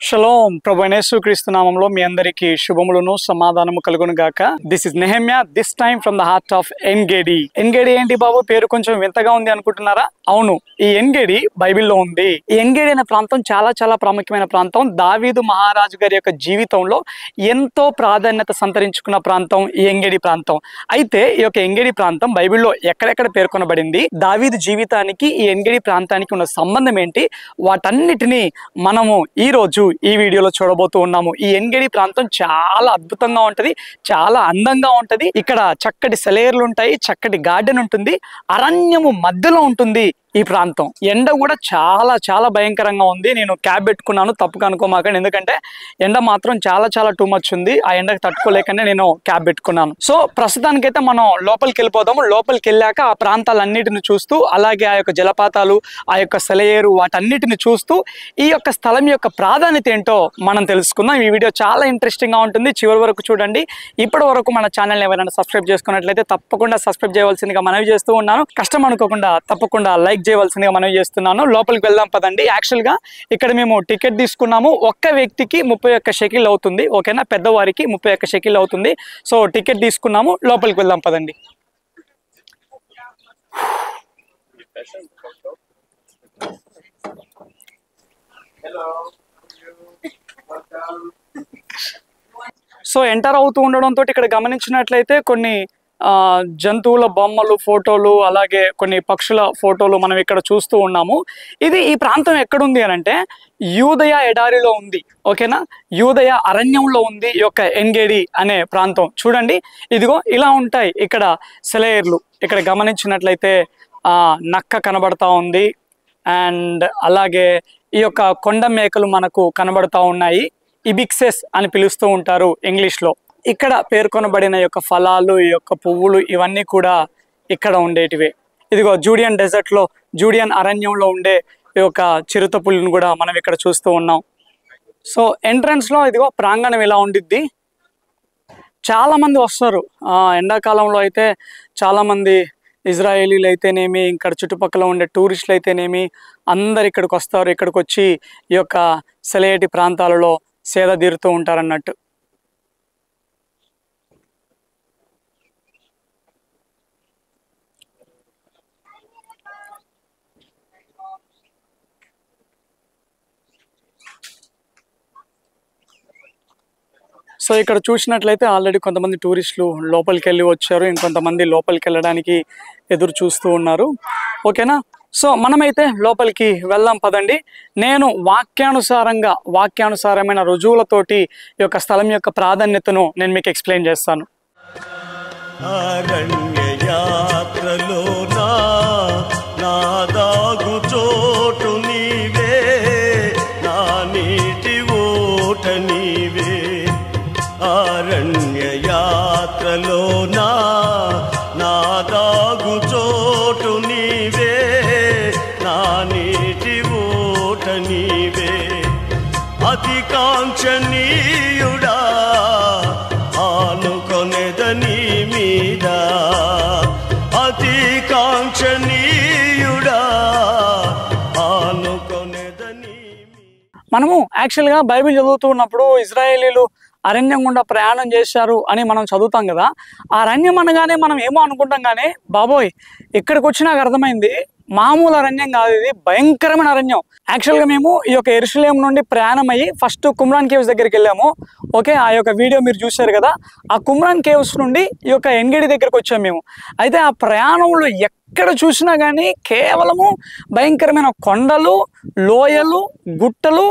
Shalom ప్రభు యేసుక్రీస్తు నామములో మీ అందరికీ శుభములను సమాధానము కలుగును గాక. This is Nehemiah, this time from the heart of Engedi. Engedi ఏంటి బాబు, పేరు కొంచెం వింతగా ఉంది అనుకుంటున్నారా? అవును, ఈ ఎన్గేడి బైబిల్లో ఉంది. ఈ ఎన్గేడి అనే ప్రాంతం చాలా చాలా ప్రాముఖ్యమైన ప్రాంతం. దావీదు మహారాజు గారి యొక్క జీవితంలో ఎంతో ప్రాధాన్యత సంతరించుకున్న ప్రాంతం ఈ ఎన్గేడి ప్రాంతం. అయితే ఈ యొక్క ఎన్గేడి ప్రాంతం బైబిల్లో ఎక్కడెక్కడ పేర్కొనబడింది, దావీదు జీవితానికి ఈ ఎన్గేడి ప్రాంతానికి ఉన్న సంబంధం ఏంటి, వాటన్నిటినీ మనము ఈ రోజు ఈ వీడియోలో చూడబోతూ ఉన్నాము. ఈ ఎన్గేడి ప్రాంతం చాలా అద్భుతంగా ఉంటది, చాలా అందంగా ఉంటది. ఇక్కడ చక్కటి సెలయేర్లు ఉంటాయి, చక్కటి గార్డెన్ ఉంటుంది, అరణ్యము మధ్యలో ఉంటుంది ఈ ప్రాంతం. ఎండ కూడా చాలా చాలా భయంకరంగా ఉంది. నేను క్యాబ్ పెట్టుకున్నాను, తప్పుగా అనుకోమాకండి, ఎందుకంటే ఎండ మాత్రం చాలా చాలా టూ మచ్ ఉంది. ఆ ఎండకు తట్టుకోలేకనే నేను క్యాబ్ పెట్టుకున్నాను. సో ప్రస్తుతానికైతే మనం లోపలికి వెళ్ళిపోదాము. లోపలికి వెళ్ళాక ఆ ప్రాంతాలన్నిటిని చూస్తూ, అలాగే ఆ యొక్క జలపాతాలు, ఆ యొక్క సెలయేరు, వాటన్నిటిని చూస్తూ ఈ యొక్క స్థలం యొక్క ప్రాధాన్యత ఏంటో మనం తెలుసుకుందాం. ఈ వీడియో చాలా ఇంట్రెస్టింగ్ గా ఉంటుంది, చివరి వరకు చూడండి. ఇప్పటి వరకు మన ఛానల్ ఎవరైనా సబ్స్క్రైబ్ చేసుకున్నట్లయితే తప్పకుండా సబ్స్క్రైబ్ చేయవలసిందిగా మనవి చేస్తూ ఉన్నాను. కష్టం అనుకోకుండా తప్పకుండా లైక్ చేయవలసిందిగా మనవి చేస్తున్నాను. లోపలికి వెళ్దాం పదండి. యాక్చువల్ గా ఇక్కడ మేము టికెట్ తీసుకున్నాము. ఒక్క వ్యక్తికి 31 షెకిల్ అవుతుంది, ఓకేనా? పెద్దవారికి 31 షెకిల్ అవుతుంది. సో టికెట్ తీసుకున్నాము, లోపలికి వెళ్దాం పదండి. సో ఎంటర్ అవుతూ ఉండడంతో ఇక్కడ గమనించినట్లయితే కొన్ని జంతువుల బొమ్మలు, ఫోటోలు, అలాగే కొన్ని పక్షుల ఫోటోలు మనం ఇక్కడ చూస్తూ ఉన్నాము. ఈ ప్రాంతం ఎక్కడుంది అని అంటే యూదయ ఎడారిలో ఉంది, ఓకేనా? యూదయ అరణ్యంలో ఉంది ఈ యొక్క ఎన్గేడి అనే ప్రాంతం. చూడండి, ఇదిగో ఇలా ఉంటాయి ఇక్కడ సెలయేర్లు. ఇక్కడ గమనించినట్లయితే నక్క కనబడతా ఉంది, అండ్ అలాగే ఈ యొక్క కొండ మేకలు మనకు కనబడతా ఉన్నాయి. ఇబిక్సెస్ అని పిలుస్తూ ఉంటారు ఇంగ్లీష్లో. ఇక్కడ పేర్కొనబడిన యొక్క ఫలాలు, ఈ యొక్క పువ్వులు, ఇవన్నీ కూడా ఇక్కడ ఉండేటివే. ఇదిగో జూడియన్ డెజర్ట్లో, జూడియన్ అరణ్యంలో ఉండే ఈ యొక్క చిరుత పులిని కూడా మనం ఇక్కడ చూస్తూ ఉన్నాం. సో ఎంట్రన్స్లో ఇదిగో ప్రాంగణం ఇలా ఉండిద్ది. చాలామంది వస్తారు ఎండాకాలంలో. అయితే చాలామంది ఇజ్రాయేలీలు అయితేనేమి, ఇక్కడ చుట్టుపక్కల ఉండే టూరిస్టులు అయితేనేమి, అందరు ఇక్కడికి వస్తారు. ఇక్కడికి వచ్చి ఈ యొక్క సెలయేటి ప్రాంతాలలో సేద తీరుతూ ఉంటారన్నట్టు. సో ఇక్కడ చూసినట్లయితే ఆల్రెడీ కొంతమంది టూరిస్టులు లోపలికి వెళ్ళి వచ్చారు, ఇంకొంతమంది లోపలికి వెళ్ళడానికి ఎదురు చూస్తూ ఉన్నారు, ఓకేనా? సో మనమైతే లోపలికి వెళ్దాం పదండి. నేను వాక్యానుసారమైన రుజువులతోటి ఈ యొక్క స్థలం యొక్క ప్రాధాన్యతను నేను మీకు ఎక్స్ప్లెయిన్ చేస్తాను. అతికాంక్షణీయుడా ఆనుకొనెదని మీద, అతికాంక్షణీయుడా ఆనుకొనెదని. మనము యాక్చువల్గా బైబిల్ చదువుతూ ఉన్నప్పుడు ఇజ్రాయేలీలు అరణ్యం గుండా ప్రయాణం చేశారు అని మనం చదువుతాం కదా. ఆ అరణ్యం అనగానే మనం ఏమో అనుకుంటాం, కానీ బాబోయ్ ఇక్కడికి వచ్చి నాకు అర్థమైంది మామూలు అరణ్యం కాదు, ఇది భయంకరమైన అరణ్యం. యాక్చువల్గా మేము ఈ యొక్క యెరూషలేము నుండి ప్రయాణం అయ్యి ఫస్ట్ కుమ్రాన్ కేవ్స్ దగ్గరికి వెళ్ళాము, ఓకే? ఆ యొక్క వీడియో మీరు చూశారు కదా. ఆ కుమ్రాన్ కేవ్స్ నుండి ఈ యొక్క ఎన్గేడి దగ్గరికి వచ్చాము మేము. అయితే ఆ ప్రయాణంలో ఎక్కడ చూసినా కానీ కేవలము భయంకరమైన కొండలు, లోయలు, గుట్టలు,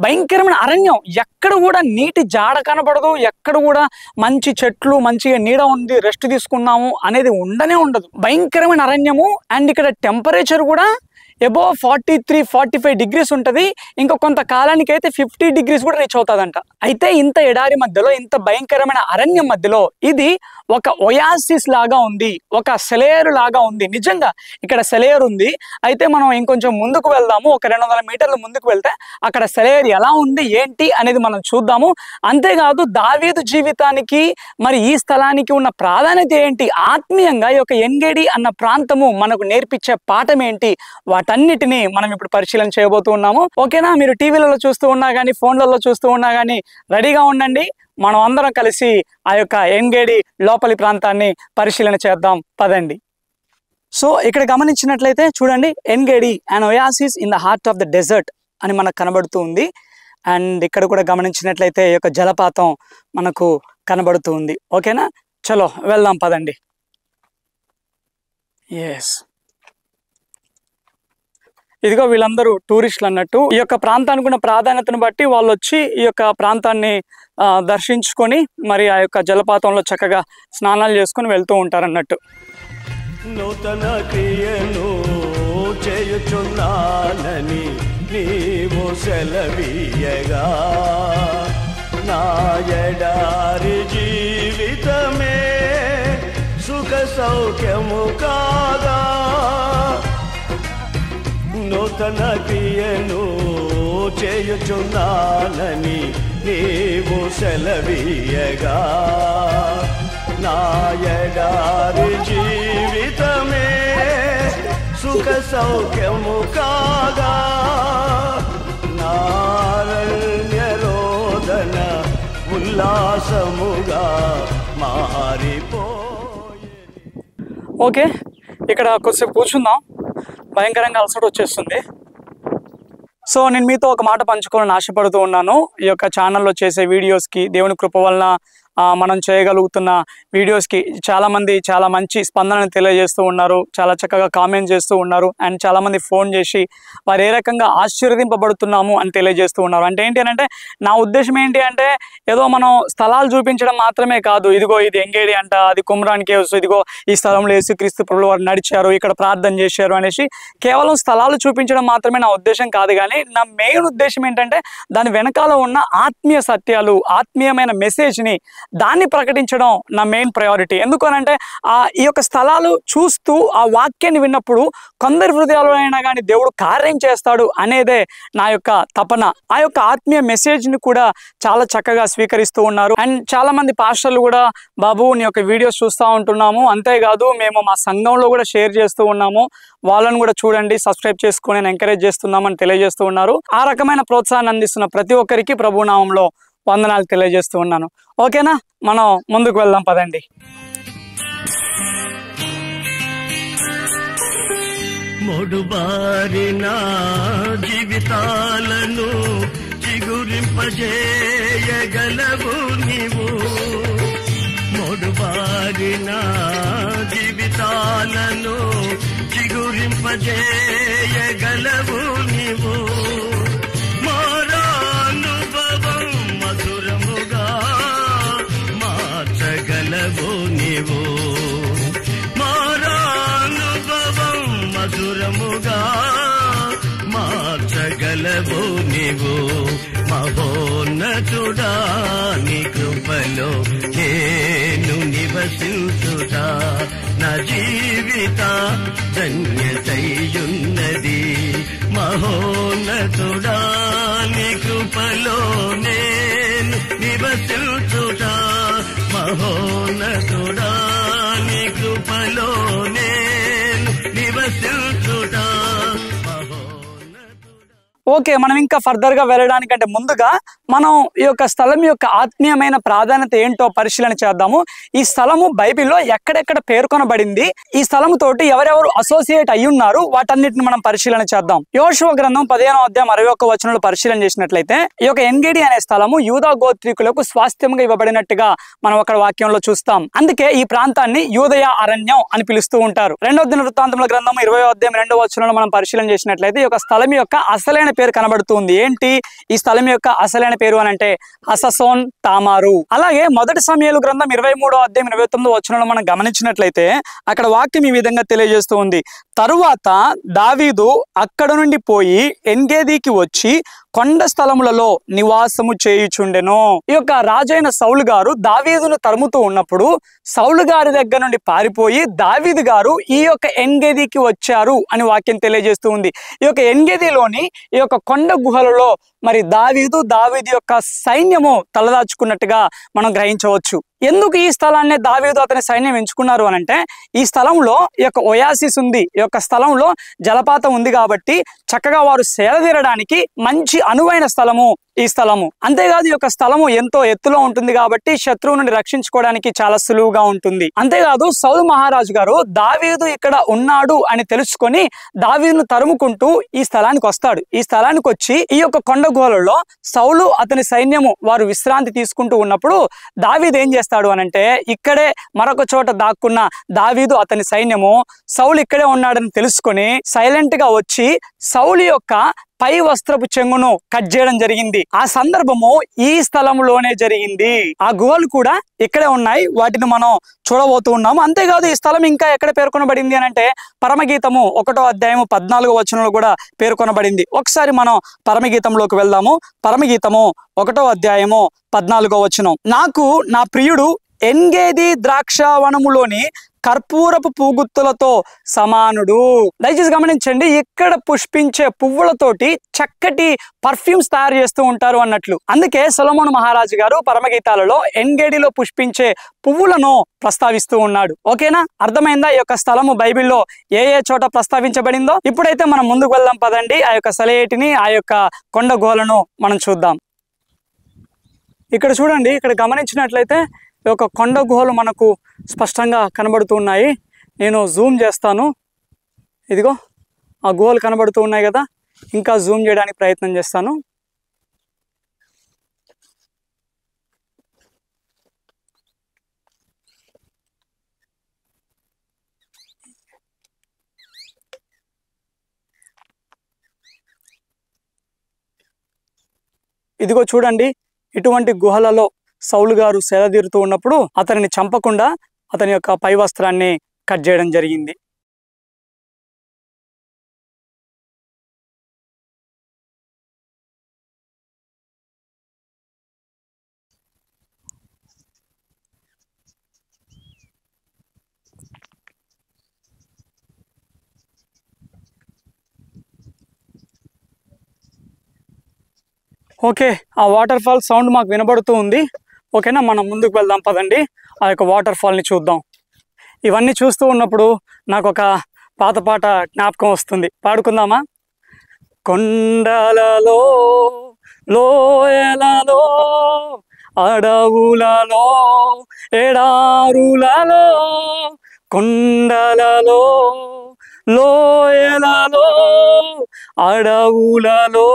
భయంకరమైన అరణ్యం. ఎక్కడ కూడా నీటి జాడ కనబడదు, ఎక్కడ కూడా మంచి చెట్లు, మంచిగా నీడ ఉంది, రెస్ట్ తీసుకున్నాము అనేది ఉండనే ఉండదు. భయంకరమైన అరణ్యము. అండ్ ఇక్కడ టెంపరేచర్ కూడా అబోవ్ 43-45 డిగ్రీస్ ఉంటుంది. ఇంకా కొంత కాలానికి అయితే 50 డిగ్రీస్ కూడా రీచ్ అవుతుందంట. అయితే ఇంత ఎడారి మధ్యలో, ఇంత భయంకరమైన అరణ్యం మధ్యలో ఇది ఒక ఒయాసిస్ లాగా ఉంది, ఒక సెలయేరు లాగా ఉంది. నిజంగా ఇక్కడ సెలయేరు ఉంది. అయితే మనం ఇంకొంచెం ముందుకు వెళ్దాము, ఒక 200 మీటర్లు ముందుకు వెళ్తే అక్కడ సెలయేరు ఎలా ఉంది ఏంటి అనేది మనం చూద్దాము. అంతేకాదు దావీదు జీవితానికి మరి ఈ స్థలానికి ఉన్న ప్రాధాన్యత ఏంటి, ఆత్మీయంగా ఈ యొక్క ఎన్గేడి అన్న ప్రాంతము మనకు నేర్పించే పాఠం ఏంటి, వాటి వీటన్నిటిని మనం ఇప్పుడు పరిశీలన చేయబోతూ ఉన్నాము. ఓకేనా? మీరు టీవీలలో చూస్తూ ఉన్నా కానీ, ఫోన్లలో చూస్తూ ఉన్నా కానీ రెడీగా ఉండండి. మనం అందరం కలిసి ఆ యొక్క ఎన్గేడి లోపలి ప్రాంతాన్ని పరిశీలన చేద్దాం. పదండి. సో ఇక్కడ గమనించినట్లయితే చూడండి, ఎన్గేడి an oasis in the heart of the desert అని మనకు కనబడుతూ ఉంది. అండ్ ఇక్కడ కూడా గమనించినట్లయితే ఈ యొక్క జలపాతం మనకు కనబడుతూ ఉంది. ఓకేనా? చలో వెళ్దాం పదండి. ఎస్, ఇదిగో వీళ్ళందరూ టూరిస్టులు అన్నట్టు. ఈ యొక్క ప్రాంతానికి ఉన్న ప్రాధాన్యతను బట్టి వాళ్ళు వచ్చి ఈ యొక్క ప్రాంతాన్ని దర్శించుకొని మరి ఆ యొక్క జలపాతంలో చక్కగా స్నానాలు చేసుకొని వెళ్తూ ఉంటారు అన్నట్టు. నూతన క్రియను చేయుచున్నానని నీవు సెలవీయగా, నా ఎడారి జీవితమే సుఖ సౌఖ్యము కాగా. నూతన క్రియను చేయుచున్నానని నీవు సెలవీయగా, నా ఎడారి జీవితమే సుఖ సౌఖ్యము కాగా. నారణ్య రోదన ఉల్లాసముగా మారిపోయే. ఓకే, ఇక్కడ కొద్దిసేపు కూర్చుందాం. భయంకరంగా అలసట వచ్చేస్తుంది. సో నేను మీతో ఒక మాట పంచుకోవాలని ఆశపడుతూ ఉన్నాను. ఈ యొక్క ఛానల్లో చేసే వీడియోస్కి, దేవుని కృప వలన మనం చేయగలుగుతున్న వీడియోస్కి చాలామంది చాలా మంచి స్పందనను తెలియజేస్తూ ఉన్నారు. చాలా చక్కగా కామెంట్ చేస్తూ ఉన్నారు. అండ్ చాలామంది ఫోన్ చేసి వారు ఏ రకంగా ఆశీర్వదింపబడుతున్నాము అని తెలియజేస్తూ ఉన్నారు. అంటే ఏంటి అంటే, నా ఉద్దేశం ఏంటి అంటే, ఏదో మనం స్థలాలు చూపించడం మాత్రమే కాదు. ఇదిగో ఇది ఎంగేడి అంట, అది కుమ్రాన్ కేవ్స్, ఇదిగో ఈ స్థలంలో యేసుక్రీస్తు ప్రభువు వారు నడిచారు, ఇక్కడ ప్రార్థన చేశారు అనేసి కేవలం స్థలాలు చూపించడం మాత్రమే నా ఉద్దేశం కాదు. కానీ నా మెయిన్ ఉద్దేశం ఏంటంటే, దాని వెనకాల ఉన్న ఆత్మీయ సత్యాలు, ఆత్మీయమైన మెసేజ్ని దాన్ని ప్రకటించడం నా మెయిన్ ప్రయారిటీ. ఎందుకనంటే ఈ యొక్క స్థలాలు చూస్తూ ఆ వాక్యాన్ని విన్నప్పుడు కొందరి హృదయాల్లో అయినా కానీ దేవుడు కార్యం చేస్తాడు అనేదే నా యొక్క తపన. ఆ యొక్క ఆత్మీయ మెసేజ్ని కూడా చాలా చక్కగా స్వీకరిస్తూ ఉన్నారు. అండ్ చాలా మంది పాస్టర్లు కూడా, బాబు నీ యొక్క వీడియోస్ చూస్తూ ఉంటున్నాము, అంతేకాదు మేము మా సంఘంలో కూడా షేర్ చేస్తూ ఉన్నాము, వాళ్ళని కూడా చూడండి, సబ్స్క్రైబ్ చేసుకుని ఎంకరేజ్ చేస్తున్నామని తెలియజేస్తూ ఉన్నారు. ఆ రకమైన ప్రోత్సాహాన్ని అందిస్తున్న ప్రతి ఒక్కరికి ప్రభునామంలో వందనాలు తెలియజేస్తూ ఉన్నాను. ఓకేనా? మనం ముందుకు వెళ్దాం పదండి. మొడుబారిన జీవితాలను చిగురింపజేయగలవు నీవు. మొడుబారిన జీవితాలను చిగురింపజేయగలవు నీవు. మార్చగలవు నీవు. మారానుభవం మధురముగా మార్చగలవు నీవు. మహోన్నతుడా నీ కృపలో నేను నివసించుతా. నా జీవిత ధన్యతయున్నది. మహోన్నతుడా నీ కృపలో నేను నివసించుతా. మహోన్నతుడా నీ కృపలో నేను నివసించుతా. ఓకే, మనం ఇంకా ఫర్దర్ గా వెళ్ళడానికంటే ముందుగా మనం ఈ యొక్క స్థలం యొక్క ఆత్మీయమైన ప్రాధాన్యత ఏంటో పరిశీలన చేద్దాము. ఈ స్థలము బైబిల్లో ఎక్కడెక్కడ పేర్కొనబడింది, ఈ స్థలము తోటి ఎవరెవరు అసోసియేట్ అయి ఉన్నారు, వాటన్నిటిని మనం పరిశీలన చేద్దాం. యోషువ గ్రంథం 15వ అధ్యాయం 61వ వచనంలో పరిశీలన చేసినట్లయితే ఈ యొక్క ఎన్గేడి అనే స్థలము యూదా గోత్రీకులకు స్వాస్థ్యంగా ఇవ్వబడినట్టుగా మనం అక్కడ వాక్యంలో చూస్తాం. అందుకే ఈ ప్రాంతాన్ని యూదయ అరణ్యం అని పిలుస్తూ ఉంటారు. 2వ దినవృత్తాంతముల గ్రంథం 20వ అధ్యాయం 2వ వచనంలో మనం పరిశీలన చేసినట్లయితే ఈ యొక్క స్థలం యొక్క అసలైన పేరు కనబడుతుంది. ఏంటి ఈ స్థలం యొక్క అసలైన పేరు అని అంటే హససోన్ తామారు. అలాగే మొదటి సమూయేలు గ్రంథం 23వ అధ్యాయం 29వ వచనంలో మనం గమనించినట్లయితే అక్కడ వాక్యం ఈ విధంగా తెలియజేస్తూ ఉంది. తరువాత దావీదు అక్కడ నుండి పోయి ఎన్గేదీకి వచ్చి కొండ స్థలములలో నివాసము చేయుచుండెను. ఈ యొక్క రాజైన సౌలు గారు దావీదును తరుముతూ ఉన్నప్పుడు సౌలు గారి దగ్గర నుండి పారిపోయి దావీదు గారు ఈ యొక్క ఎన్గేదీకి వచ్చారు అని వాక్యం తెలియజేస్తూ ఉంది. ఈ యొక్క ఎన్గేదీలోని ఈ యొక్క కొండ గుహలలో మరి దావీదు యొక్క సైన్యము తలదాచుకున్నట్టుగా మనం గ్రహించవచ్చు. ఎందుకు ఈ స్థలాన్ని దావీదు అతని సైన్యం ఎంచుకున్నారు అని అంటే, ఈ స్థలంలో ఈ యొక్క ఒయాసిస్ ఉంది, ఈ యొక్క స్థలంలో జలపాతం ఉంది కాబట్టి చక్కగా వారు సేదతీరడానికి మంచి అనువైన స్థలము ఈ స్థలము. అంతేకాదు ఈ యొక్క స్థలము ఎంతో ఎత్తులో ఉంటుంది కాబట్టి శత్రువు నుండి రక్షించుకోవడానికి చాలా సులువుగా ఉంటుంది. అంతేకాదు సౌలు మహారాజు గారు దావీదు ఇక్కడ ఉన్నాడు అని తెలుసుకొని దావీదును తరుముకుంటూ ఈ స్థలానికి వస్తాడు. ఈ స్థలానికి వచ్చి ఈ యొక్క కొండ గుహలలో సౌలు అతని సైన్యము వారు విశ్రాంతి తీసుకుంటూ ఉన్నప్పుడు దావీదు ఏం చేస్తాడు అనంటే, ఇక్కడే మరొక చోట దాక్కున్న దావీదు అతని సైన్యము సౌలు ఇక్కడే ఉన్నాడని తెలుసుకొని సైలెంట్ గా వచ్చి సౌలు యొక్క పై వస్త్రపు చెంగును కట్ చేయడం జరిగింది. ఆ సందర్భము ఈ స్థలంలోనే జరిగింది. ఆ గుహలు కూడా ఇక్కడే ఉన్నాయి, వాటిని మనం చూడబోతూ ఉన్నాము. అంతేకాదు ఈ స్థలం ఇంకా ఎక్కడ పేర్కొనబడింది అని అంటే, పరమగీతము 1వ అధ్యాయము 14వ వచనంలో కూడా పేర్కొనబడింది. ఒకసారి మనం పరమగీతంలోకి వెళ్దాము. పరమగీతము 1వ అధ్యాయము 14వ వచనం. నాకు నా ప్రియుడు ఎన్గేది ద్రాక్షవనములోని కర్పూరపు పూగుత్తులతో సమానుడు. దయచేసి గమనించండి, ఇక్కడ పుష్పించే పువ్వులతోటి చక్కటి పర్ఫ్యూమ్స్ తయారు చేస్తూ ఉంటారు అన్నట్లు. అందుకే సొలొమోను మహారాజు గారు పరమగీతాలలో ఎన్గేడిలో పుష్పించే పువ్వులను ప్రస్తావిస్తూ ఉన్నాడు. ఓకేనా, అర్థమైందా ఈ యొక్క స్థలము బైబిల్లో ఏ చోట ప్రస్తావించబడిందో? ఇప్పుడైతే మనం ముందుకు వెళ్దాం పదండి. ఆ యొక్క సెలయేటిని, ఆ యొక్క కొండ గుహలను మనం చూద్దాం. ఇక్కడ చూడండి, ఇక్కడ గమనించినట్లయితే ఈ యొక్క కొండ గుహలు మనకు స్పష్టంగా కనబడుతూ ఉన్నాయి. నేను జూమ్ చేస్తాను. ఇదిగో ఆ గుహలు కనబడుతూ ఉన్నాయి కదా, ఇంకా జూమ్ చేయడానికి ప్రయత్నం చేస్తాను. ఇదిగో చూడండి, ఇటువంటి గుహలలో సౌలు గారు సేదతీరుతూ ఉన్నప్పుడు అతనిని చంపకుండా అతని యొక్క పై వస్త్రాన్ని కట్ చేయడం జరిగింది. ఓకే, ఆ వాటర్ ఫాల్ సౌండ్ మాకు వినబడుతూ ఉంది. ఓకేనా, మనం ముందుకు వెళ్దాం పదండి. ఆ యొక్క వాటర్ ఫాల్ని చూద్దాం. ఇవన్నీ చూస్తూ ఉన్నప్పుడు నాకు ఒక పాత పాట జ్ఞాపకం వస్తుంది. పాడుకుందామా? కొండలలో, లోయలలో, అడవులలో, ఎడారులలో, కొండలలో, లోయలలో, అడవులలో,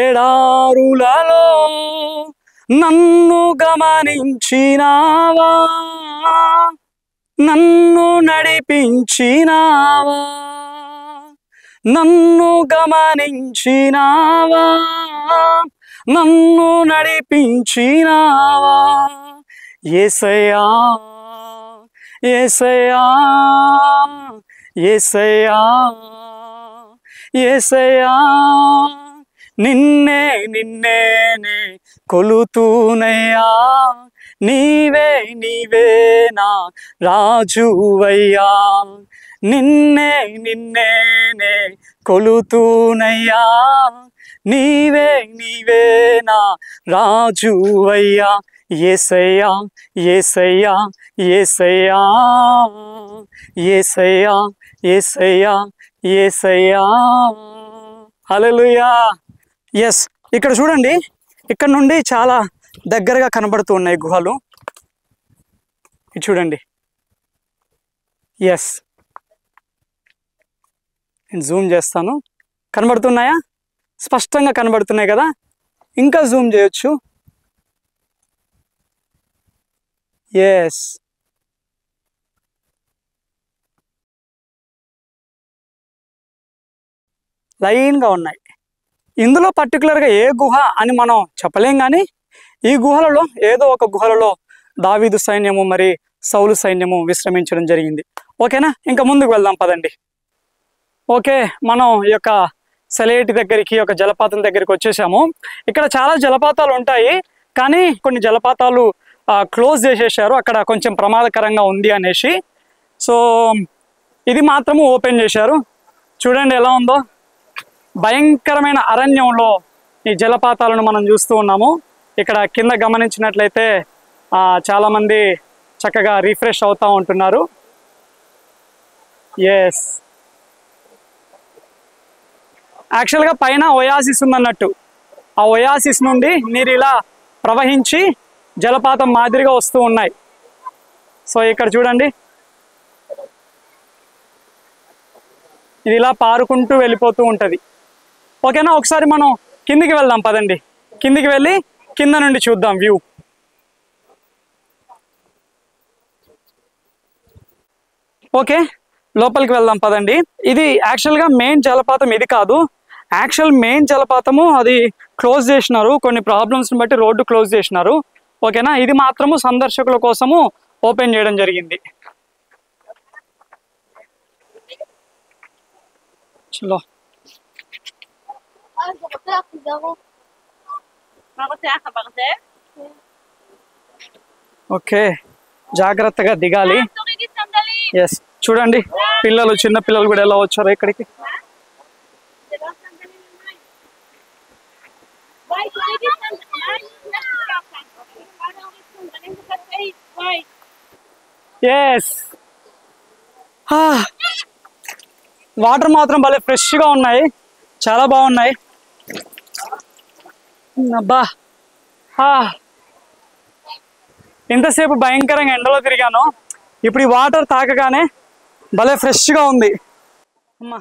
ఎడారులలో నన్ను గమనించినావా, నన్ను నడిపించినావా, నన్ను గమనించినావా, నన్ను నడిపించినావా. యేసయ్యా, యేసయ్యా, యేసయ్యా, యేసయ్యా, నిన్నే నిన్నేనే కొలుతూనయ్యా, నీవే నీవే నా రాజువయ్యా, నిన్నే నిన్నేనే కొలుతూనయ్యా, నీవే నీవే నా రాజువయ్యా. యేసయ్యా, యేసయ్యా, యేసయ్యా, యేసయ్యా, యేసయ్యా, యేసయ్యా. హల్లెలూయా. ఎస్, ఇక్కడ చూడండి, ఇక్కడ నుండి చాలా దగ్గరగా కనబడుతూ ఉన్నాయి గుహలు. ఇది చూడండి. ఎస్, నేను జూమ్ చేస్తాను. కనబడుతున్నాయా? స్పష్టంగా కనబడుతున్నాయి కదా. ఇంకా జూమ్ చేయొచ్చు. ఎస్, లైన్గా ఉన్నాయి. ఇందులో పర్టికులర్గా ఏ గుహ అని మనం చెప్పలేం, కానీ ఈ గుహలలో ఏదో ఒక గుహలలో దావీదు సైన్యము మరి సౌలు సైన్యము విశ్రమించడం జరిగింది. ఓకేనా, ఇంకా ముందుకు వెళ్దాం పదండి. ఓకే, మనం ఈ యొక్క సెలయేటి దగ్గరికి, ఒక జలపాతం దగ్గరికి వచ్చేసాము. ఇక్కడ చాలా జలపాతాలు ఉంటాయి, కానీ కొన్ని జలపాతాలు క్లోజ్ చేసేసారు, అక్కడ కొంచెం ప్రమాదకరంగా ఉంది అనేసి. సో ఇది మాత్రము ఓపెన్ చేశారు. చూడండి ఎలా ఉందో. భయంకరమైన అరణ్యంలో ఈ జలపాతాలను మనం చూస్తూ ఉన్నాము. ఇక్కడ కింద గమనించినట్లయితే చాలామంది చక్కగా రిఫ్రెష్ అవుతూ ఉంటున్నారు. ఎస్, యాక్చువల్గా పైన ఒయాసిస్ ఉందన్నట్టు. ఆ ఒయాసిస్ నుండి నీరు ఇలా ప్రవహించి జలపాతం మాదిరిగా వస్తూ ఉన్నాయి. సో ఇక్కడ చూడండి, ఇది ఇలా పారుకుంటూ వెళ్ళిపోతూ ఉంటుంది. ఓకేనా, ఒకసారి మనం కిందికి వెళ్దాం పదండి. కిందికి వెళ్ళి కింద నుండి చూద్దాం వ్యూ. ఓకే, లోపలికి వెళ్దాం పదండి. ఇది యాక్చువల్గా మెయిన్ జలపాతం ఇది కాదు. మెయిన్ జలపాతము అది క్లోజ్ చేసినారు, కొన్ని ప్రాబ్లమ్స్ని బట్టి రోడ్డు క్లోజ్ చేసినారు. ఓకేనా, ఇది మాత్రము సందర్శకుల కోసము ఓపెన్ చేయడం జరిగింది. చలో, ఓకే, జాగ్రత్తగా దిగాలి. ఎస్, చూడండి పిల్లలు, చిన్న పిల్లలు కూడా ఎలా వచ్చారో ఇక్కడికి. ఎస్, వాటర్ మాత్రం భలే ఫ్రెష్గా ఉన్నాయి, చాలా బాగున్నాయి. అబ్బా, ఇంతసేపు భయంకరంగా ఎండలో తిరిగాను, ఇప్పుడు ఈ వాటర్ తాకగానే భలే ఫ్రెష్గా ఉంది. అమ్మా,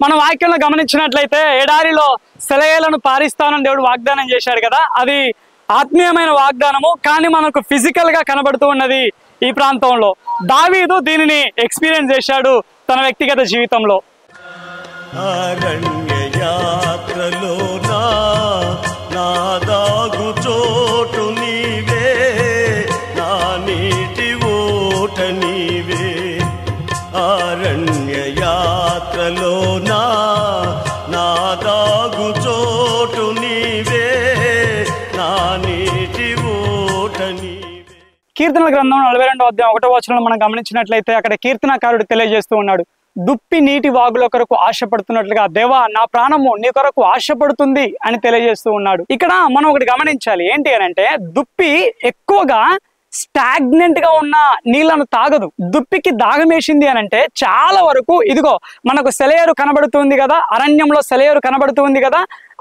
మన వాక్యంలో గమనించినట్లయితే ఎడారిలో సెలయేలను పారిస్తానని దేవుడు వాగ్దానం చేశాడు కదా, అది ఆత్మీయమైన వాగ్దానము. కానీ మనకు ఫిజికల్ గా కనబడుతూ ఉన్నది ఈ ప్రాంతంలో. దావీదు దీనిని ఎక్స్పీరియన్స్ చేశాడు తన వ్యక్తిగత జీవితంలో. అరణ్య యాత్రలో నా దాగు చోటు నీవే, నా నీటి ఓట నీవే. అరణ్య యాత్రలో నా దాగు చోటు నీవే, నా నీటి ఓట నీవే. కీర్తనల గ్రంథం 42వ అధ్యాయం 1వ వచనంలో మనం గమనించినట్లయితే అక్కడ కీర్తనకారుడు తెలియజేస్తూ ఉన్నాడు, దుప్పి నీటి వాగుల కొరకు ఆశపడుతున్నట్లుగా దేవా నా ప్రాణము నీ కొరకు ఆశపడుతుంది అని తెలియజేస్తూ ఉన్నాడు. ఇక్కడ మనం ఒకటి గమనించాలి, ఏంటి అని అంటే దుప్పి ఎక్కువగా స్టాగ్నెంట్ గా ఉన్న నీళ్లను తాగదు. దుప్పికి దాగం వేసింది అని అంటే చాలా వరకు, ఇదిగో మనకు సెలయేరు కనబడుతుంది కదా, అరణ్యంలో సెలయేరు కనబడుతుంది కదా,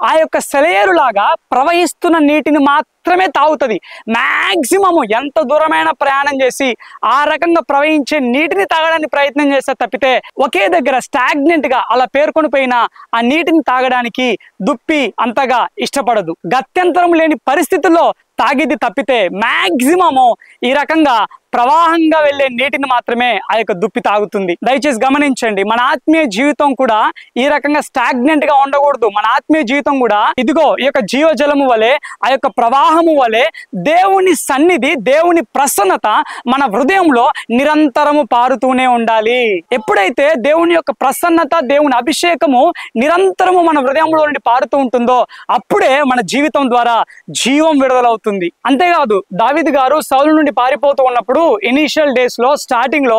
ఆ యొక్క సెలయేరు లాగా ప్రవహిస్తున్న నీటిని మాత్రమే తాగుతుంది. మ్యాక్సిమము ఎంత దూరమైన ప్రయాణం చేసి ఆ రకంగా ప్రవహించే నీటిని తాగడానికి ప్రయత్నం చేస్తే తప్పితే ఒకే దగ్గర స్టాగ్నెంట్ గా అలా పేర్కొని పోయిన ఆ నీటిని తాగడానికి దుప్పి అంతగా ఇష్టపడదు. గత్యంతరం లేని పరిస్థితుల్లో తాగిది తప్పితే మ్యాక్సిమము ఈ రకంగా ప్రవాహంగా వెళ్లే నీటిని మాత్రమే ఆ యొక్క దుప్పి తాగుతుంది. దయచేసి గమనించండి, మన ఆత్మీయ జీవితం కూడా ఈ రకంగా స్టాగ్నెంట్ గా ఉండకూడదు. మన ఆత్మీయ జీవితం కూడా ఇదిగో ఈ యొక్క జీవజలము వలె, ఆ యొక్క ప్రవాహము వలె దేవుని సన్నిధి, దేవుని ప్రసన్నత మన హృదయంలో నిరంతరము పారుతూనే ఉండాలి. ఎప్పుడైతే దేవుని యొక్క ప్రసన్నత, దేవుని అభిషేకము నిరంతరము మన హృదయంలో నుండి పారుతూ ఉంటుందో అప్పుడే మన జీవితం ద్వారా జీవం విడుదలవుతుంది. అంతేకాదు, దావీదు గారు సౌలు నుండి పారిపోతూ ఉన్నప్పుడు ఇనీషియల్ డేస్ లో, స్టార్టింగ్ లో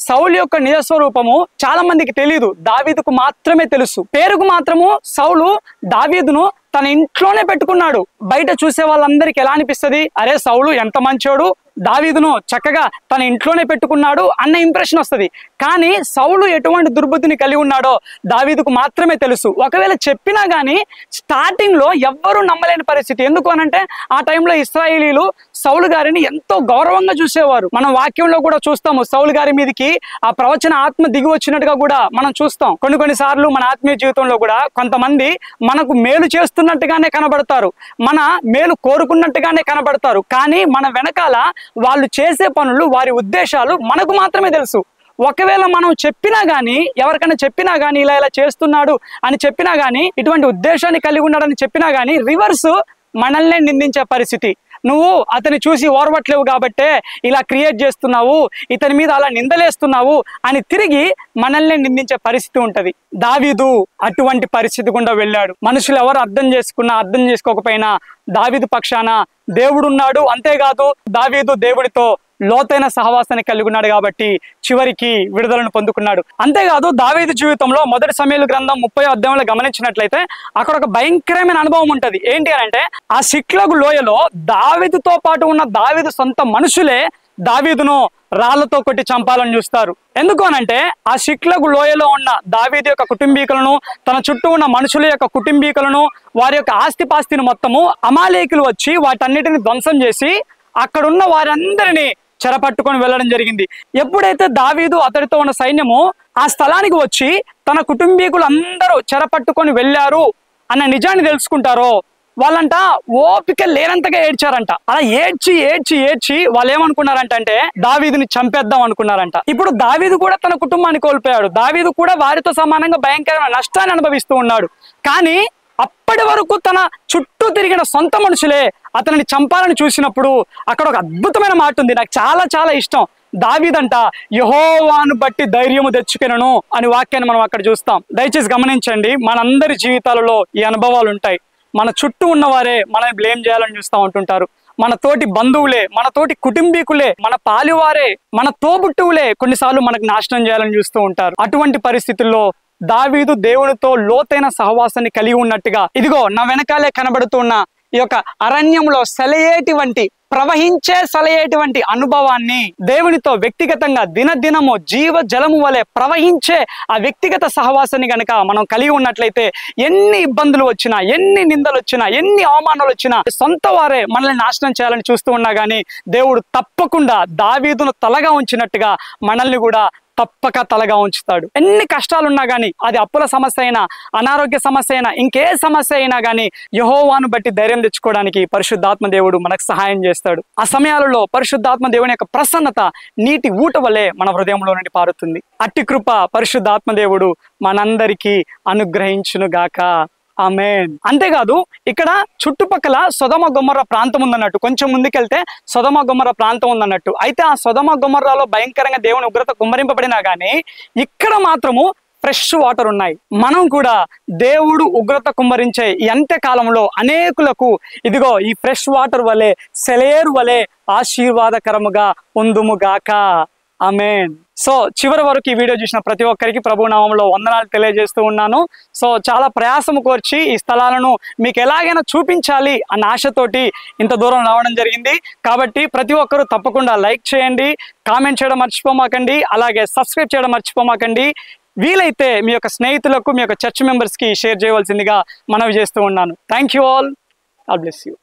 సౌలు యొక్క నిజస్వరూపము చాలా మందికి తెలియదు, దావీదుకు మాత్రమే తెలుసు. పేరుకు మాత్రము సౌలు దావీదును తన ఇంట్లోనే పెట్టుకున్నాడు. బయట చూసే వాళ్ళందరికీ ఎలా అనిపిస్తుంది, అరే సౌలు ఎంత మంచోడు, దావీదును చక్కగా తన ఇంట్లోనే పెట్టుకున్నాడు అన్న ఇంప్రెషన్ వస్తుంది. కానీ సౌలు ఎటువంటి దుర్బుద్ధిని కలిగి ఉన్నాడో దావీదుకు మాత్రమే తెలుసు. ఒకవేళ చెప్పినా కానీ స్టార్టింగ్ లో ఎవ్వరూ నమ్మలేని పరిస్థితి. ఎందుకు అనంటే ఆ టైంలో ఇశ్రాయేలీలు సౌలు గారిని ఎంతో గౌరవంగా చూసేవారు. మనం వాక్యంలో కూడా చూస్తాము, సౌలు గారి మీదకి ఆ ప్రవచన ఆత్మ దిగి వచ్చినట్టుగా కూడా మనం చూస్తాం. కొన్ని సార్లు మన ఆత్మీయ జీవితంలో కూడా కొంతమంది మనకు మేలు చేస్తున్నట్టుగానే కనబడతారు, మన మేలు కోరుకున్నట్టుగానే కనబడతారు. కానీ మన వెనకాల వాళ్ళు చేసే పనులు, వారి ఉద్దేశాలు మనకు మాత్రమే తెలుసు. ఒకవేళ మనం చెప్పినా గానీ, ఎవరికైనా చెప్పినా గానీ ఇలా చేస్తున్నాడు అని చెప్పినా గానీ, ఇటువంటి ఉద్దేశాన్ని కలిగి ఉన్నాడని చెప్పినా గానీ రివర్స్ మనల్ని నిందించే పరిస్థితి. నువ్వు అతన్ని చూసి ఓర్వట్లేవు కాబట్టే ఇలా క్రియేట్ చేస్తున్నావు, ఇతని మీద అలా నిందలేస్తున్నావు అని తిరిగి మనల్ని నిందించే పరిస్థితి ఉంటది. దావీదు అటువంటి పరిస్థితి గుండా వెళ్ళాడు. మనుషులు ఎవరు అర్థం చేసుకున్నా అర్థం చేసుకోకపోయినా దావీదు పక్షాన దేవుడున్నాడు. అంతేకాదు దావీదు దేవుడితో లోతైన సహవాసాన్ని కలిగి ఉన్నాడు కాబట్టి చివరికి విడుదలను పొందుకున్నాడు. అంతేకాదు దావీదు జీవితంలో మొదటి సమూయేలు గ్రంథం 30వ అధ్యాయంలో గమనించినట్లయితే అక్కడ ఒక భయంకరమైన అనుభవం ఉంటది. ఏంటి అని అంటే ఆ సిక్లగు లోయలో దావీదుతో పాటు ఉన్న దావీదు సొంత మనుషులే దావీదును రాళ్లతో కొట్టి చంపాలని చూస్తారు. ఎందుకు అనంటే ఆ సిక్లగు లోయలో ఉన్న దావీదు యొక్క కుటుంబీకులను, తన చుట్టూ ఉన్న మనుషుల యొక్క కుటుంబీకులను, వారి యొక్క ఆస్తిపాస్తిని మొత్తము అమాలేకులు వచ్చి వాటన్నిటిని ధ్వంసం చేసి అక్కడున్న వారందరినీ చెరపట్టుకొని వెళ్ళడం జరిగింది. ఎప్పుడైతే దావీదు అతడితో ఉన్న సైన్యము ఆ స్థలానికి వచ్చి తన కుటుంబీకులు అందరూ చెరపట్టుకొని వెళ్ళారు అన్న నిజాన్ని తెలుసుకుంటారో వాళ్ళంట ఓపిక లేనంతగా ఏడ్చారంట. అలా ఏడ్చి ఏడ్చి ఏడ్చి వాళ్ళు ఏమనుకున్నారంటే దావీదుని చంపేద్దాం అనుకున్నారంట. ఇప్పుడు దావీదు కూడా తన కుటుంబాన్ని కోల్పోయాడు. దావీదు కూడా వారితో సమానంగా భయంకరమైన నష్టాన్ని అనుభవిస్తూ ఉన్నాడు. కానీ అప్పటి వరకు తన చుట్టూ తిరిగిన సొంత మనుషులే అతనిని చంపాలని చూసినప్పుడు అక్కడ ఒక అద్భుతమైన మాట ఉంది, నాకు చాలా చాలా ఇష్టం. దావీదంట యెహోవాను బట్టి ధైర్యము తెచ్చుకొనెను అని వాక్యాన్ని మనం అక్కడ చూస్తాం. దయచేసి గమనించండి, మనందరి జీవితాలలో ఈ అనుభవాలు ఉంటాయి. మన చుట్టూ ఉన్నవారే మనల్ని బ్లేమ్ చేయాలని చూస్తూ ఉంటుంటారు. మన తోటి బంధువులే, మన తోటి కుటుంబీకులే, మన పాలివారే, మన తోబుట్టువులే కొన్నిసార్లు మనకు నాశనం చేయాలని చూస్తూ ఉంటారు. అటువంటి పరిస్థితుల్లో దావీదు దేవునితో లోతైన సహవాసాన్ని కలిగి ఉన్నట్టుగా ఇదిగో నా వెనకాలే కనబడుతున్న ఈ యొక్క అరణ్యంలో ప్రవహించే సలయేటువంటి అనుభవాన్ని దేవునితో వ్యక్తిగతంగా దినదినము జీవ జలము వలె ప్రవహించే ఆ వ్యక్తిగత సహవాసాన్ని గనక మనం కలిగి ఉన్నట్లయితే ఎన్ని ఇబ్బందులు వచ్చినా, ఎన్ని నిందలు వచ్చినా, ఎన్ని అవమానాలు వచ్చినా సొంత వారే మనల్ని నాశనం చేయాలని చూస్తూ ఉన్నా కానీ దేవుడు తప్పకుండా దావీదును తలగా ఉంచినట్టుగా మనల్ని కూడా తప్పక తలగా ఉంచుతాడు. ఎన్ని కష్టాలున్నా గానీ, అది అప్పుల సమస్య అయినా, అనారోగ్య సమస్య అయినా, ఇంకే సమస్య అయినా గానీ యెహోవాను బట్టి ధైర్యం తెచ్చుకోవడానికి పరిశుద్ధాత్మ దేవుడు మనకు సహాయం చేస్తాడు. ఆ సమయాలలో పరిశుద్ధాత్మ దేవుని యొక్క ప్రసన్నత నీటి ఊట వలె మన హృదయంలో నుండి పారుతుంది. అట్టి కృప పరిశుద్ధాత్మ దేవుడు మనందరికీ అనుగ్రహించును గాక. ఆమేన్. అంతేకాదు ఇక్కడ చుట్టుపక్కల సొదొమ గొమొర్రా ప్రాంతం ఉందన్నట్టు, కొంచెం ముందుకెళ్తే సొదొమ గొమొర్రా ప్రాంతం ఉందన్నట్టు. అయితే ఆ సొదొమ గొమొర్రాలో భయంకరంగా దేవుని ఉగ్రత కుమ్మరింపబడినా గానీ ఇక్కడ మాత్రము ఫ్రెష్ వాటర్ ఉన్నాయి. మనం కూడా దేవుడు ఉగ్రత కుమ్మరించే ఈ అంత్యకాలంలో అనేకులకు ఇదిగో ఈ ఫ్రెష్ వాటర్ వలె, సెలయేరు వలె ఆశీర్వాదకరముగా ఉందుముగాక. ఆమేన్. సో చివరి వరకు ఈ వీడియో చూసిన ప్రతి ఒక్కరికి ప్రభు నామములో వందనాలు తెలియజేస్తూ ఉన్నాను. సో చాలా ప్రయాసము కోర్చి ఈ స్థలాలను మీకు ఎలాగైనా చూపించాలి అన్న ఆశతోటి ఇంత దూరం రావడం జరిగింది. కాబట్టి ప్రతి ఒక్కరూ తప్పకుండా లైక్ చేయండి, కామెంట్ చేయడం మర్చిపోమాకండి, అలాగే సబ్స్క్రైబ్ చేయడం మర్చిపోమాకండి. వీలైతే మీ యొక్క స్నేహితులకు, మీ యొక్క చర్చ్ మెంబర్స్కి షేర్ చేయవలసిందిగా మనవి చేస్తూ ఉన్నాను. Thank you all. God bless you.